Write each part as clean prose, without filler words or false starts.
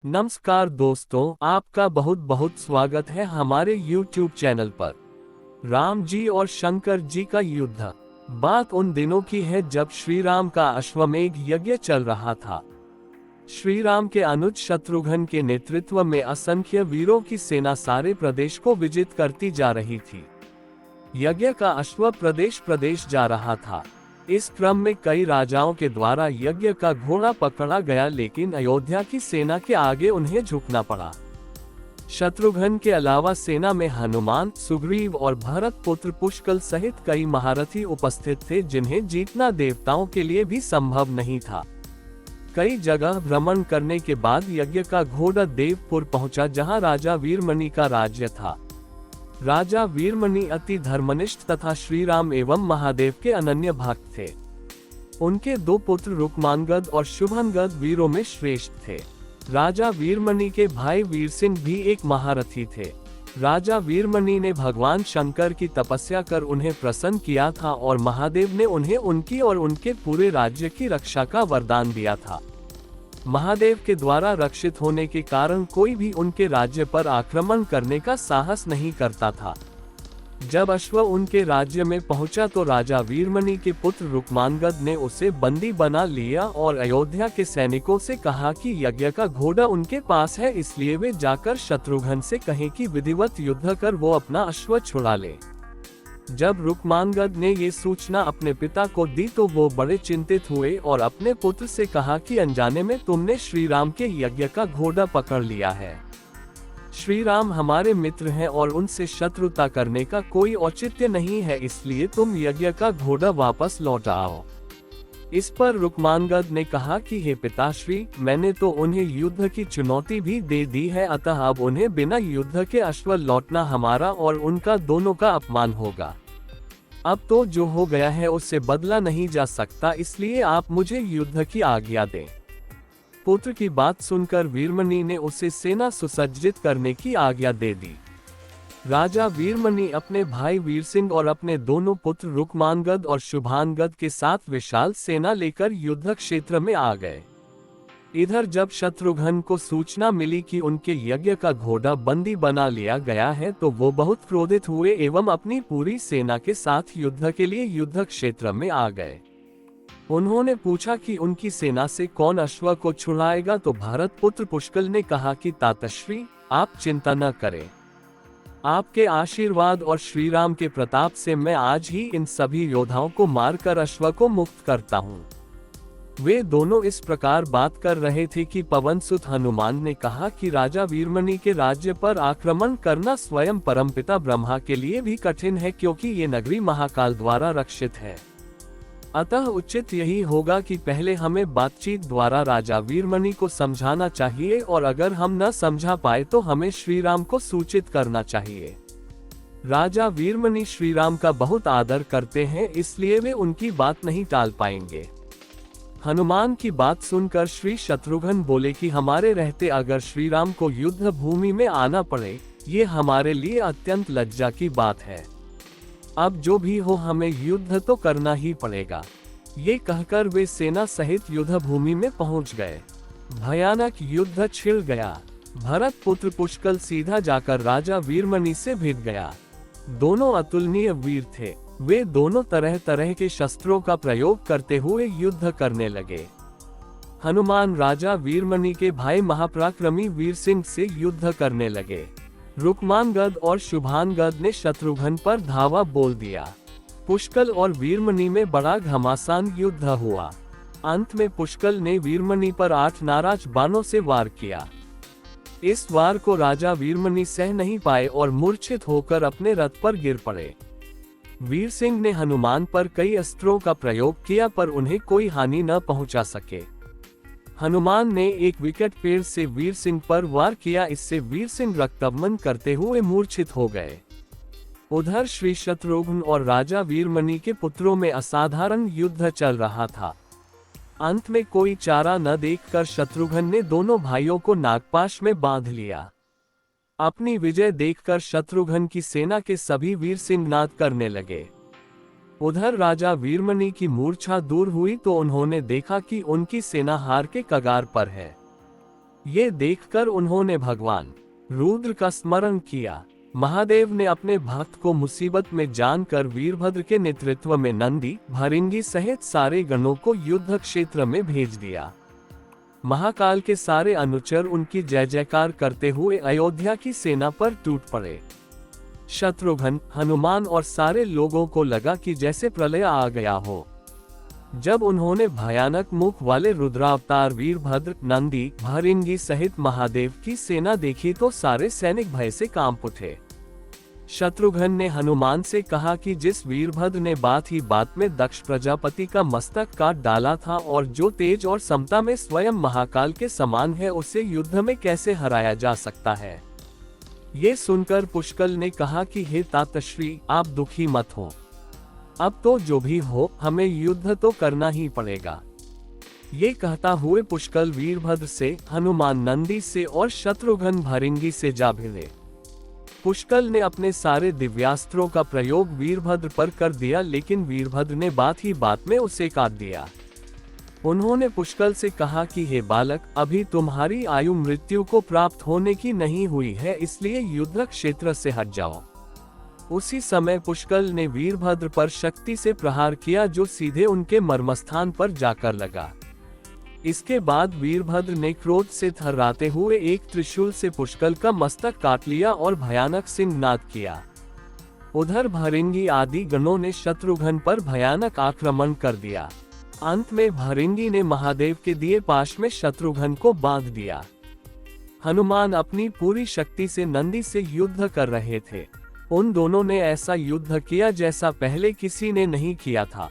नमस्कार दोस्तों, आपका बहुत बहुत स्वागत है हमारे YouTube चैनल पर। राम जी और शंकर जी का युद्ध। बात उन दिनों की है जब श्री राम का अश्वमेध यज्ञ चल रहा था। श्री राम के अनुज शत्रुघ्न के नेतृत्व में असंख्य वीरों की सेना सारे प्रदेश को विजित करती जा रही थी। यज्ञ का अश्व प्रदेश प्रदेश जा रहा था। इस क्रम में कई राजाओं के द्वारा यज्ञ का घोड़ा पकड़ा गया, लेकिन अयोध्या की सेना के आगे उन्हें झुकना पड़ा। शत्रुघ्न के अलावा सेना में हनुमान, सुग्रीव और भरत पुत्र पुष्कल सहित कई महारथी उपस्थित थे, जिन्हें जीतना देवताओं के लिए भी संभव नहीं था। कई जगह भ्रमण करने के बाद यज्ञ का घोड़ा देवपुर पहुंचा, जहां राजा वीरमणि का राज्य था। राजा वीरमणि अति धर्मनिष्ठ तथा श्री राम एवं महादेव के अनन्य भक्त थे। उनके दो पुत्र रुक्मांगद और शुभांगद वीरों में श्रेष्ठ थे। राजा वीरमणि के भाई वीरसिंह भी एक महारथी थे। राजा वीरमणि ने भगवान शंकर की तपस्या कर उन्हें प्रसन्न किया था और महादेव ने उन्हें उनकी और उनके पूरे राज्य की रक्षा का वरदान दिया था। महादेव के द्वारा रक्षित होने के कारण कोई भी उनके राज्य पर आक्रमण करने का साहस नहीं करता था। जब अश्व उनके राज्य में पहुंचा तो राजा वीरमणि के पुत्र रुक्मांगद ने उसे बंदी बना लिया और अयोध्या के सैनिकों से कहा कि यज्ञ का घोड़ा उनके पास है, इसलिए वे जाकर शत्रुघ्न से कहें कि विधिवत युद्ध कर वो अपना अश्व छुड़ा ले। जब रुक्मांगद ने ये सूचना अपने पिता को दी तो वो बड़े चिंतित हुए और अपने पुत्र से कहा कि अनजाने में तुमने श्री राम के यज्ञ का घोड़ा पकड़ लिया है। श्री राम हमारे मित्र हैं और उनसे शत्रुता करने का कोई औचित्य नहीं है, इसलिए तुम यज्ञ का घोड़ा वापस लौटाओ। इस पर रुक्मांगद ने कहा कि हे पिताश्री, मैंने तो उन्हें युद्ध की चुनौती भी दे दी है, अतः अब उन्हें बिना युद्ध के अश्व लौटना हमारा और उनका दोनों का अपमान होगा। अब तो जो हो गया है उससे बदला नहीं जा सकता, इसलिए आप मुझे युद्ध की आज्ञा दें। पुत्र की बात सुनकर वीरमणि ने उसे सेना सुसज्जित करने की आज्ञा दे दी। राजा वीरमणि अपने भाई वीरसिंह और अपने दोनों पुत्र रुक्मांगद और शुभांगद के साथ विशाल सेना लेकर युद्ध क्षेत्र में आ गए। इधर जब शत्रुघ्न को सूचना मिली कि उनके यज्ञ का घोड़ा बंदी बना लिया गया है तो वो बहुत क्रोधित हुए एवं अपनी पूरी सेना के साथ युद्ध के लिए युद्ध क्षेत्र में आ गए। उन्होंने पूछा कि उनकी सेना से कौन अश्व को छुड़ाएगा, तो भरत पुत्र पुष्कल ने कहा कि तातश्री, आप चिंता न करें। आपके आशीर्वाद और श्री राम के प्रताप से मैं आज ही इन सभी योद्धाओं को मारकर अश्व को मुक्त करता हूँ। वे दोनों इस प्रकार बात कर रहे थे कि पवनसुत हनुमान ने कहा कि राजा वीरमणि के राज्य पर आक्रमण करना स्वयं परमपिता ब्रह्मा के लिए भी कठिन है, क्योंकि ये नगरी महाकाल द्वारा रक्षित है। अतः उचित यही होगा कि पहले हमें बातचीत द्वारा राजा वीरमणि को समझाना चाहिए और अगर हम न समझा पाए तो हमें श्री राम को सूचित करना चाहिए। राजा वीरमणि श्री राम का बहुत आदर करते हैं, इसलिए वे उनकी बात नहीं टाल पाएंगे। हनुमान की बात सुनकर श्री शत्रुघ्न बोले कि हमारे रहते अगर श्री राम को युद्ध भूमि में आना पड़े, ये हमारे लिए अत्यंत लज्जा की बात है। अब जो भी हो हमें युद्ध तो करना ही पड़ेगा। ये कहकर वे सेना सहित युद्ध भूमि में पहुंच गए। भयानक युद्ध छिड़ गया। भरत पुत्र पुष्कल सीधा जाकर राजा वीरमणि से भिड़ गया। दोनों अतुलनीय वीर थे। वे दोनों तरह तरह के शस्त्रों का प्रयोग करते हुए युद्ध करने लगे। हनुमान राजा वीरमणि के भाई महापराक्रमी वीरसिंह से युद्ध करने लगे। रुक्मांगद और शुभांगद ने शत्रुघ्न पर धावा बोल दिया। पुष्कल और वीरमणि में बड़ा घमासान युद्ध हुआ। अंत में पुष्कल ने वीरमणि पर 8 नाराज बाणों से वार किया। इस वार को राजा वीरमणि सह नहीं पाए और मूर्छित होकर अपने रथ पर गिर पड़े। वीरसिंह ने हनुमान पर कई अस्त्रों का प्रयोग किया पर उन्हें कोई हानि न पहुंचा सके। हनुमान ने एक विकट पेड़ से वीरसिंह पर वार किया, इससे वीरसिंह रक्तबमन करते हुए मूर्छित हो गए। उधर श्री शत्रुघ्न और राजा वीरमणि के पुत्रों में असाधारण युद्ध चल रहा था। अंत में कोई चारा न देखकर शत्रुघ्न ने दोनों भाइयों को नागपाश में बांध लिया। अपनी विजय देखकर शत्रुघ्न की सेना के सभी वीर सिंहनाद करने लगे। उधर राजा वीरमणि की मूर्छा दूर हुई तो उन्होंने देखा कि उनकी सेना हार के कगार पर है। ये देखकर उन्होंने भगवान रुद्र का स्मरण किया। महादेव ने अपने भक्त को मुसीबत में जानकर वीरभद्र के नेतृत्व में नंदी, भृंगी सहित सारे गणों को युद्ध क्षेत्र में भेज दिया। महाकाल के सारे अनुचर उनकी जय जयकार करते हुए अयोध्या की सेना पर टूट पड़े। शत्रुघ्न, हनुमान और सारे लोगों को लगा कि जैसे प्रलय आ गया हो। जब उन्होंने भयानक मुख वाले रुद्रावतार वीरभद्र, नंदी, भृंगी सहित महादेव की सेना देखी तो सारे सैनिक भय से कांप उठे। शत्रुघ्न ने हनुमान से कहा कि जिस वीरभद्र ने बात ही बात में दक्ष प्रजापति का मस्तक काट डाला था और जो तेज और समता में स्वयं महाकाल के समान है, उसे युद्ध में कैसे हराया जा सकता है। ये सुनकर पुष्कल ने कहा कि हे तातश्री, आप दुखी मत हो। अब तो जो भी हो, हमें युद्ध तो करना ही पड़ेगा। ये कहता हुए पुष्कल वीरभद्र से, हनुमान नंदी से और शत्रुघ्न भृंगी से जा भिड़े। पुष्कल ने अपने सारे दिव्यास्त्रों का प्रयोग वीरभद्र पर कर दिया, लेकिन वीरभद्र ने बात ही बात में उसे काट दिया। उन्होंने पुष्कल से कहा कि हे बालक, अभी तुम्हारी आयु मृत्यु को प्राप्त होने की नहीं हुई है, इसलिए युद्ध क्षेत्र से हट जाओ। उसी समय पुष्कल ने वीरभद्र पर शक्ति से प्रहार किया, जो सीधे उनके मर्मस्थान पर जाकर लगा। इसके बाद वीरभद्र ने क्रोध से थर्राते हुए एक त्रिशूल से पुष्कल का मस्तक काट लिया और भयानक सिंहनाद किया। उधर भृंगी आदि गणों ने शत्रुघ्न पर भयानक आक्रमण कर दिया। अंत में भृंगी ने महादेव के दिए पाश में शत्रुघ्न को बांध दिया। हनुमान अपनी पूरी शक्ति से नंदी से युद्ध कर रहे थे। उन दोनों ने ऐसा युद्ध किया जैसा पहले किसी ने नहीं किया था।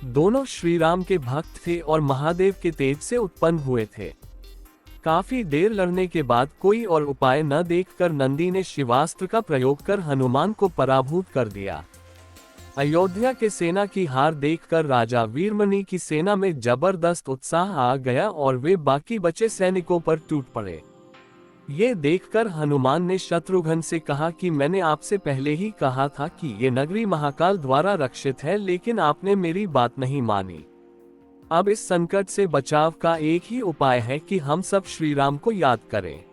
दोनों श्री राम के भक्त थे और महादेव के तेज से उत्पन्न हुए थे। काफी देर लड़ने के बाद कोई और उपाय न देखकर नंदी ने शिवास्त्र का प्रयोग कर हनुमान को पराभूत कर दिया। अयोध्या के सेना की हार देखकर राजा वीरमणि की सेना में जबरदस्त उत्साह आ गया और वे बाकी बचे सैनिकों पर टूट पड़े। ये देखकर हनुमान ने शत्रुघ्न से कहा कि मैंने आपसे पहले ही कहा था कि ये नगरी महाकाल द्वारा रक्षित है, लेकिन आपने मेरी बात नहीं मानी। अब इस संकट से बचाव का एक ही उपाय है कि हम सब श्री राम को याद करें।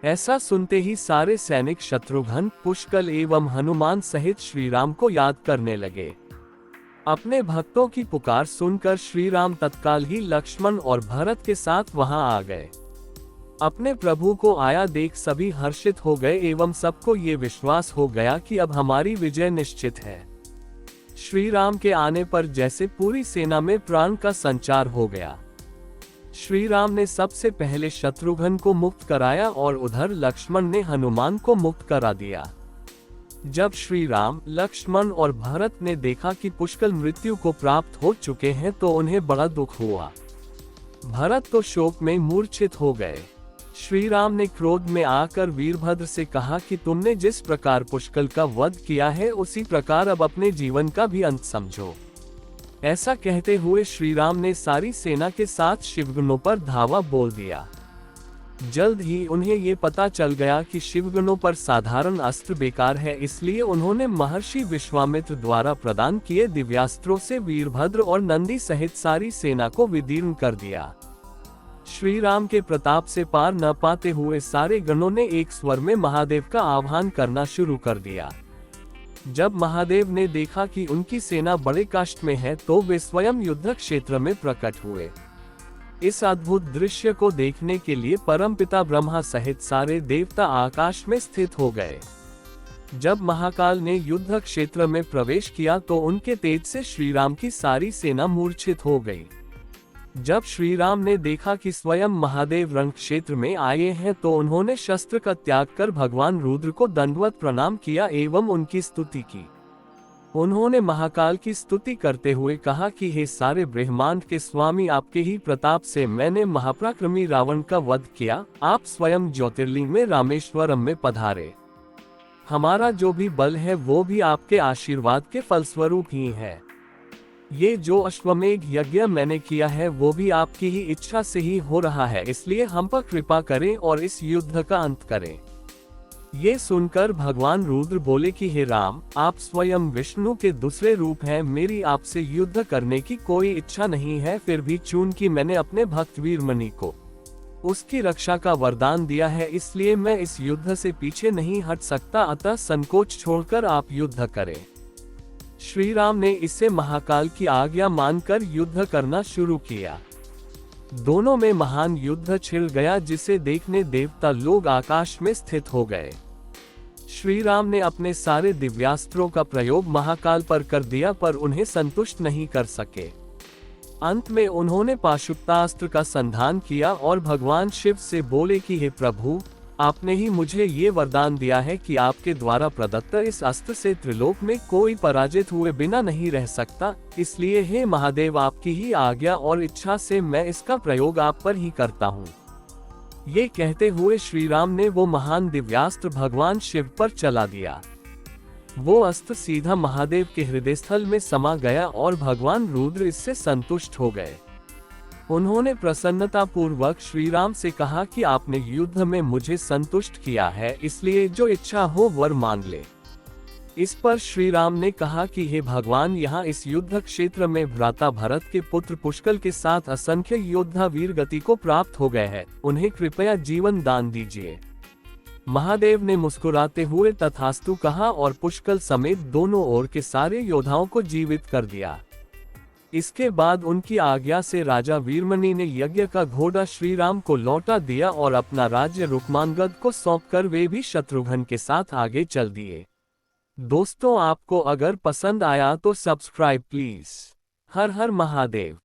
ऐसा सुनते ही सारे सैनिक शत्रुघ्न, पुष्कल एवं हनुमान सहित श्री राम को याद करने लगे। अपने भक्तों की पुकार सुनकर श्री राम तत्काल ही लक्ष्मण और भरत के साथ वहां आ गए। अपने प्रभु को आया देख सभी हर्षित हो गए एवं सबको ये विश्वास हो गया कि अब हमारी विजय निश्चित है। श्री राम के आने पर जैसे पूरी सेना में प्राण का संचार हो गया। श्री राम ने सबसे पहले शत्रुघ्न को मुक्त कराया और उधर लक्ष्मण ने हनुमान को मुक्त करा दिया। जब श्री राम, लक्ष्मण और भरत ने देखा कि पुष्कल मृत्यु को प्राप्त हो चुके हैं तो उन्हें बड़ा दुख हुआ। भरत तो शोक में मूर्छित हो गए। श्री राम ने क्रोध में आकर वीरभद्र से कहा कि तुमने जिस प्रकार पुष्कल का वध किया है, उसी प्रकार अब अपने जीवन का भी अंत समझो। ऐसा कहते हुए श्री राम ने सारी सेना के साथ शिवगणों पर धावा बोल दिया। जल्द ही उन्हें ये पता चल गया कि शिवगणों पर साधारण अस्त्र बेकार है, इसलिए उन्होंने महर्षि विश्वामित्र द्वारा प्रदान किए दिव्यास्त्रों से वीरभद्र और नंदी सहित सारी सेना को विदीर्ण कर दिया। श्री राम के प्रताप से पार न पाते हुए सारे गणों ने एक स्वर में महादेव का आह्वान करना शुरू कर दिया। जब महादेव ने देखा कि उनकी सेना बड़े कष्ट में है तो वे स्वयं युद्ध क्षेत्र में प्रकट हुए। इस अद्भुत दृश्य को देखने के लिए परमपिता ब्रह्मा सहित सारे देवता आकाश में स्थित हो गए। जब महाकाल ने युद्ध क्षेत्र में प्रवेश किया तो उनके तेज से श्री राम की सारी सेना मूर्छित हो गई। जब श्री राम ने देखा कि स्वयं महादेव रण क्षेत्र में आए हैं तो उन्होंने शस्त्र का त्याग कर भगवान रुद्र को दंडवत प्रणाम किया एवं उनकी स्तुति की। उन्होंने महाकाल की स्तुति करते हुए कहा कि हे सारे ब्रह्मांड के स्वामी, आपके ही प्रताप से मैंने महापराक्रमी रावण का वध किया। आप स्वयं ज्योतिर्लिंग में रामेश्वरम में पधारे। हमारा जो भी बल है वो भी आपके आशीर्वाद के फलस्वरूप ही है। ये जो अश्वमेघ यज्ञ मैंने किया है वो भी आपकी ही इच्छा से ही हो रहा है, इसलिए हम पर कृपा करें और इस युद्ध का अंत करें। ये सुनकर भगवान रुद्र बोले कि हे राम, आप स्वयं विष्णु के दूसरे रूप हैं, मेरी आपसे युद्ध करने की कोई इच्छा नहीं है, फिर भी चूंकि मैंने अपने भक्त वीरमणि को उसकी रक्षा का वरदान दिया है, इसलिए मैं इस युद्ध से पीछे नहीं हट सकता, अतः संकोच छोड़कर आप युद्ध करें। श्री राम ने इसे महाकाल की आज्ञा मानकर युद्ध करना शुरू किया। दोनों में महान युद्ध छिड़ गया, जिसे देखने देवता लोग आकाश में स्थित हो गए। श्री राम ने अपने सारे दिव्यास्त्रों का प्रयोग महाकाल पर कर दिया, पर उन्हें संतुष्ट नहीं कर सके। अंत में उन्होंने पाशुपतास्त्र का संधान किया और भगवान शिव से बोले कि हे प्रभु, आपने ही मुझे ये वरदान दिया है कि आपके द्वारा प्रदत्त इस अस्त्र से त्रिलोक में कोई पराजित हुए बिना नहीं रह सकता, इसलिए हे महादेव, आपकी ही आज्ञा और इच्छा से मैं इसका प्रयोग आप पर ही करता हूँ। ये कहते हुए श्री राम ने वो महान दिव्यास्त्र भगवान शिव पर चला दिया। वो अस्त्र सीधा महादेव के हृदय स्थल में समा गया और भगवान रुद्र इससे संतुष्ट हो गए। उन्होंने प्रसन्नता पूर्वक श्री राम से कहा कि आपने युद्ध में मुझे संतुष्ट किया है, इसलिए जो इच्छा हो वर मांग ले। इस पर श्री राम ने कहा कि हे भगवान, यहाँ इस युद्ध क्षेत्र में भ्राता भरत के पुत्र पुष्कल के साथ असंख्य योद्धा वीर गति को प्राप्त हो गए हैं, उन्हें कृपया जीवन दान दीजिए। महादेव ने मुस्कुराते हुए तथास्तु कहा और पुष्कल समेत दोनों ओर के सारे योद्धाओं को जीवित कर दिया। इसके बाद उनकी आज्ञा से राजा वीरमणि ने यज्ञ का घोड़ा श्री राम को लौटा दिया और अपना राज्य रुक्मांगद को सौंपकर वे भी शत्रुघ्न के साथ आगे चल दिए। दोस्तों, आपको अगर पसंद आया तो subscribe please. Her her Mahadev.